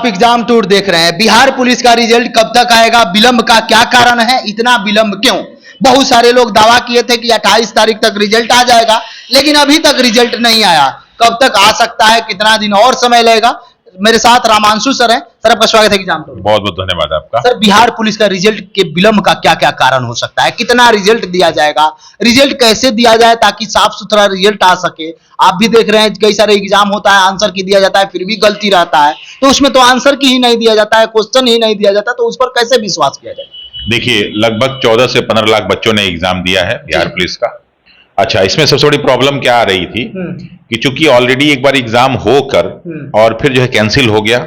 Exam tour देख रहे हैं। बिहार पुलिस का रिजल्ट कब तक आएगा, विलंब का क्या कारण है, इतना विलंब क्यों? बहुत सारे लोग दावा किए थे कि 28 तारीख तक रिजल्ट आ जाएगा, लेकिन अभी तक रिजल्ट नहीं आया। कब तक आ सकता है, कितना दिन और समय लगेगा? मेरे साथ रामांशु सर हैं। सर, आपका स्वागत है एग्जाम टूर। बहुत बहुत धन्यवाद आपका। सर, बिहार पुलिस का रिजल्ट के विलंब का क्या क्या कारण हो सकता है? कितना रिजल्ट दिया जाएगा, रिजल्ट कैसे दिया जाए ताकि साफ सुथरा रिजल्ट आ सके? आप भी देख रहे हैं कई सारे एग्जाम होता है, आंसर की दिया जाता है, फिर भी गलती रहता है, तो उसमें तो आंसर की ही नहीं दिया जाता है, क्वेश्चन ही नहीं दिया जाता, तो उस पर कैसे विश्वास किया जाए? देखिए, लगभग 14 से 15 लाख बच्चों ने एग्जाम दिया है बिहार पुलिस का। अच्छा, इसमें सबसे बड़ी प्रॉब्लम क्या आ रही थी कि चूंकि ऑलरेडी एक बार एग्जाम होकर और फिर जो है कैंसिल हो गया,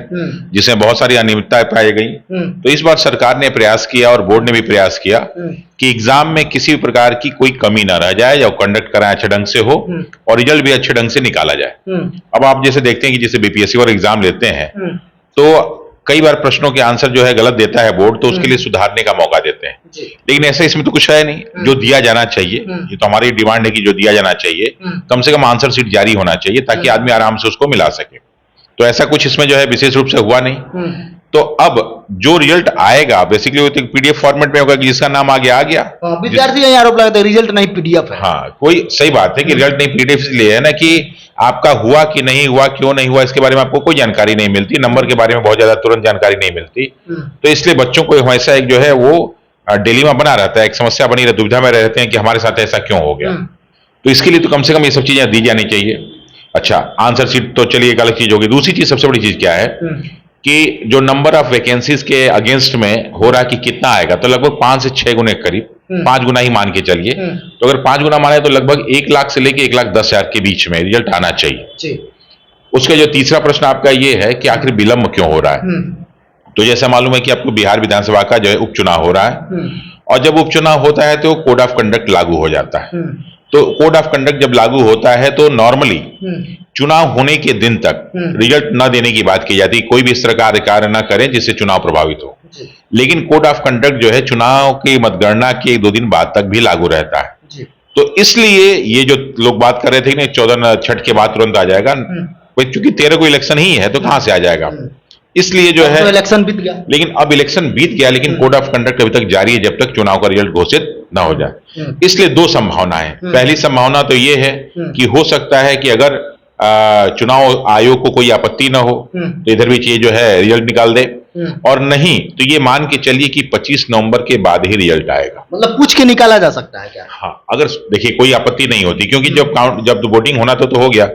जिसमें बहुत सारी अनियमितताएं पाई गई, तो इस बार सरकार ने प्रयास किया और बोर्ड ने भी प्रयास किया कि एग्जाम में किसी भी प्रकार की कोई कमी ना रह जाए, या कंडक्ट कराया अच्छे ढंग से हो और रिजल्ट भी अच्छे ढंग से निकाला जाए। अब आप जैसे देखते हैं कि जैसे बीपीएससी और एग्जाम लेते हैं, तो कई बार प्रश्नों के आंसर जो है गलत देता है बोर्ड, तो उसके लिए सुधारने का मौका देते हैं। लेकिन ऐसा इसमें तो कुछ है नहीं। जो दिया जाना चाहिए, ये तो हमारी डिमांड है कि जो दिया जाना चाहिए, कम से कम आंसर शीट जारी होना चाहिए ताकि आदमी आराम से उसको मिला सके। तो ऐसा कुछ इसमें जो है विशेष रूप से हुआ नहीं। तो अब जो रिजल्ट आएगा बेसिकली वो तो पीडीएफ फॉर्मेट में होगा कि जिसका नाम आ गया। विद्यार्थी यही आरोप लगाते हैं रिजल्ट नहीं पीडीएफ है। हाँ, कोई सही बात है कि रिजल्ट नहीं पीडीएफ इसलिए है ना कि आपका हुआ कि नहीं हुआ, क्यों नहीं हुआ, इसके बारे में आपको कोई जानकारी नहीं मिलती, नंबर के बारे में बहुत ज्यादा तुरंत जानकारी नहीं मिलती। तो इसलिए बच्चों को हमेशा एक जो है वो डिलेमा बना रहता है, एक समस्या बनी रहती, दुविधा में रहते हैं कि हमारे साथ ऐसा क्यों हो गया। तो इसके लिए तो कम से कम ये सब चीजें दी जानी चाहिए। अच्छा, आंसर शीट तो चलिए एक अलग चीज होगी। दूसरी चीज, सबसे बड़ी चीज क्या है कि जो नंबर ऑफ वैकेंसीज के अगेंस्ट में हो रहा है कि कितना आएगा, तो लगभग 5 से 6 गुने करीब, 5 गुना ही मान के चलिए। तो अगर 5 गुना माने तो लगभग 1 लाख से लेके 1,10,000 के बीच में रिजल्ट आना चाहिए। उसका जो तीसरा प्रश्न आपका ये है कि आखिर विलंब क्यों हो रहा है। तो जैसा मालूम है कि आपको बिहार विधानसभा का जो है उपचुनाव हो रहा है, और जब उपचुनाव होता है तो कोड ऑफ कंडक्ट लागू हो जाता है। तो कोड ऑफ कंडक्ट जब लागू होता है तो नॉर्मली चुनाव होने के दिन तक रिजल्ट न देने की बात की जाती है, कोई भी इस तरह का कार्य न करें जिससे चुनाव प्रभावित हो। लेकिन कोड ऑफ कंडक्ट जो है चुनाव की मतगणना के 2 दिन बाद तक भी लागू रहता है। तो इसलिए ये जो लोग बात कर रहे थे कि 14 छठ के बाद तुरंत आ जाएगा, चूंकि 13 को इलेक्शन ही है तो कहां से आ जाएगा, इसलिए जो है इलेक्शन बीत गया। लेकिन अब इलेक्शन बीत गया, लेकिन कोड ऑफ कंडक्ट अभी तक जारी है जब तक चुनाव का रिजल्ट घोषित ना हो जाए। इसलिए 2 संभावनाएं। पहली संभावना तो ये है कि हो सकता है कि अगर चुनाव आयोग को कोई आपत्ति ना हो तो इधर भी ये जो है रिजल्ट निकाल दे, और नहीं तो ये मान के चलिए कि 25 नवंबर के बाद ही रिजल्ट आएगा। मतलब पूछ के निकाला जा सकता है क्या? हाँ, अगर देखिए कोई आपत्ति नहीं होती, क्योंकि जब वोटिंग होना तो हो गया,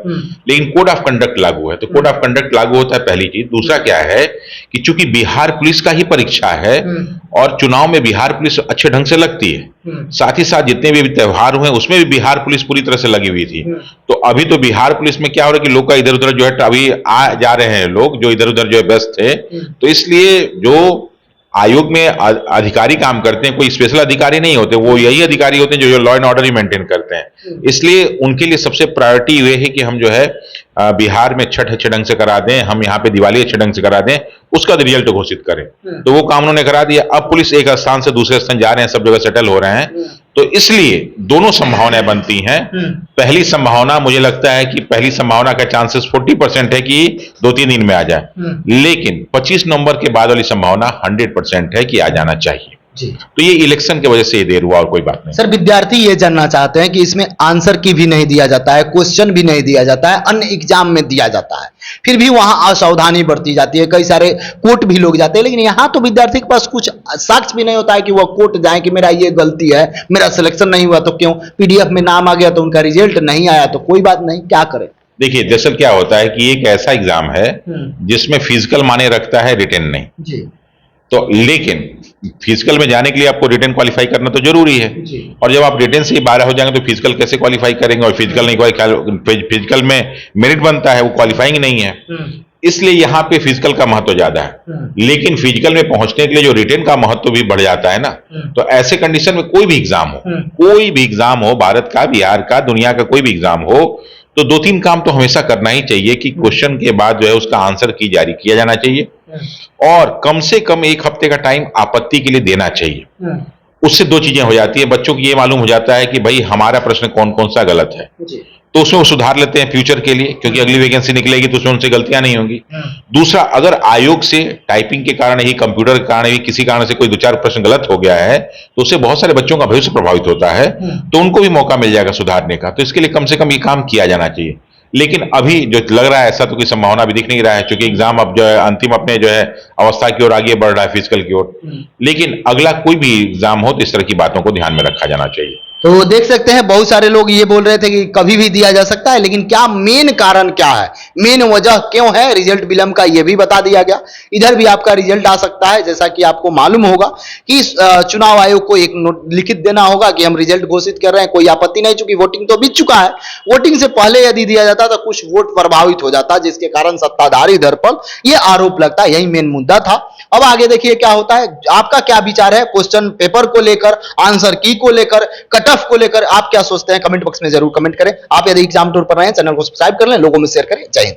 लेकिन कोड ऑफ कंडक्ट लागू है, तो कोड ऑफ कंडक्ट लागू होता है, पहली चीज। दूसरा क्या है कि चूंकि बिहार पुलिस का ही परीक्षा है और चुनाव में बिहार पुलिस अच्छे ढंग से लगती है, साथ ही साथ जितने भी त्योहार हुए उसमें भी बिहार पुलिस पूरी तरह से लगी हुई थी। तो अभी तो बिहार पुलिस में क्या हो रहा है कि लोग का इधर उधर जो है अभी आ जा रहे हैं, लोग जो इधर उधर जो है व्यस्त थे। तो इसलिए जो आयोग में अधिकारी काम करते हैं, कोई स्पेशल अधिकारी नहीं होते, वो यही अधिकारी होते हैं जो law and order he maintain करते हैं। इसलिए उनके लिए सबसे प्रायोरिटी ये है कि हम जो है बिहार में छठ अच्छे ढंग से करा दें, हम यहाँ पे दिवाली अच्छे ढंग से करा दें, उसका रिजल्ट घोषित करें। तो वो काम उन्होंने करा दिया। अब पुलिस एक स्थान से दूसरे स्थान जा रहे हैं, सब जगह सेटल हो रहे हैं। तो इसलिए दोनों संभावनाएं बनती हैं। पहली संभावना मुझे लगता है कि पहली संभावना का चांसेस 40% है कि 2-3 दिन में आ जाए, लेकिन 25 नवंबर के बाद वाली संभावना 100% है कि आ जाना चाहिए। तो ये इलेक्शन की वजह से देर हुआ और कोई बात नहीं। सर, विद्यार्थी ये जानना चाहते हैं कि इसमें आंसर की भी नहीं दिया जाता है, क्वेश्चन भी नहीं दिया जाता है, अन्य एग्जाम में दिया जाता है, फिर भी वहां असावधानी बरती जाती है, कई सारे कोर्ट भी लोग जाते हैं, लेकिन यहाँ तो विद्यार्थी के पास कुछ साक्ष्य भी नहीं होता है कि वह कोर्ट जाए कि मेरा ये गलती है, मेरा सिलेक्शन नहीं हुआ तो क्यों, पीडीएफ में नाम आ गया तो उनका रिजल्ट नहीं आया तो कोई बात नहीं, क्या करें? देखिए, दरअसल क्या होता है कि एक ऐसा एग्जाम है जिसमें फिजिकल माने रखता है, रिटेन नहीं। तो लेकिन फिजिकल में जाने के लिए आपको रिटेन क्वालिफाई करना तो जरूरी है, और जब आप रिटेन से ही 12 हो जाएंगे तो फिजिकल कैसे क्वालिफाई करेंगे, और फिजिकल नहीं फिजिकल में मेरिट बनता है, वो क्वालिफाइंग नहीं है। इसलिए यहाँ पे फिजिकल का महत्व ज्यादा है, लेकिन फिजिकल में पहुंचने के लिए जो रिटेन का महत्व भी बढ़ जाता है ना। तो ऐसे कंडीशन में कोई भी एग्जाम हो, भारत का, बिहार का, दुनिया का कोई भी एग्जाम हो, तो 2-3 काम तो हमेशा करना ही चाहिए कि क्वेश्चन के बाद जो है उसका आंसर की जारी किया जाना चाहिए, और कम से कम 1 हफ्ते का टाइम आपत्ति के लिए देना चाहिए। उससे 2 चीजें हो जाती है, बच्चों को ये मालूम हो जाता है कि भाई हमारा प्रश्न कौन कौन सा गलत है। तो उसमें वो सुधार लेते हैं फ्यूचर के लिए, क्योंकि अगली वैकेंसी निकलेगी तो उसमें उनसे गलतियां नहीं होंगी। दूसरा, अगर आयोग से टाइपिंग के कारण ही, कंप्यूटर के कारण ही, किसी कारण से कोई 2-4 प्रश्न गलत हो गया है तो उससे बहुत सारे बच्चों का भविष्य प्रभावित होता है, तो उनको भी मौका मिल जाएगा सुधारने का। तो इसके लिए कम से कम ये काम किया जाना चाहिए। लेकिन अभी जो लग रहा है, ऐसा तो कोई संभावना भी दिख नहीं रहा है, क्योंकि एग्जाम अब जो है अंतिम अपने जो है अवस्था की ओर आगे बढ़ रहा है, फिजिकल की ओर। लेकिन अगला कोई भी एग्जाम हो तो इस तरह की बातों को ध्यान में रखा जाना चाहिए। तो देख सकते हैं बहुत सारे लोग ये बोल रहे थे कि कभी भी दिया जा सकता है, लेकिन क्या मेन कारण क्या है, मेन वजह क्यों है रिजल्ट विलंब का, ये भी बता दिया गया। इधर भी आपका रिजल्ट आ सकता है, जैसा कि आपको मालूम होगा कि चुनाव आयोग को एक लिखित देना होगा कि हम रिजल्ट घोषित कर रहे हैं, कोई आपत्ति नहीं, चूंकि वोटिंग तो बीत चुका है। वोटिंग से पहले यदि दिया जाता तो कुछ वोट प्रभावित हो जाता, जिसके कारण सत्ताधारी दल पर यह आरोप लगता है। यही मेन मुद्दा था। अब आगे देखिए क्या होता है, आपका क्या विचार है क्वेश्चन पेपर को लेकर, आंसर की को लेकर, कट ऑफ को लेकर, आप क्या सोचते हैं कमेंट बॉक्स में जरूर कमेंट करें। आप यदि एग्जाम टूर पर रहे हैं चैनल को सब्सक्राइब कर लें, लोगों में शेयर करें। जय हिंद।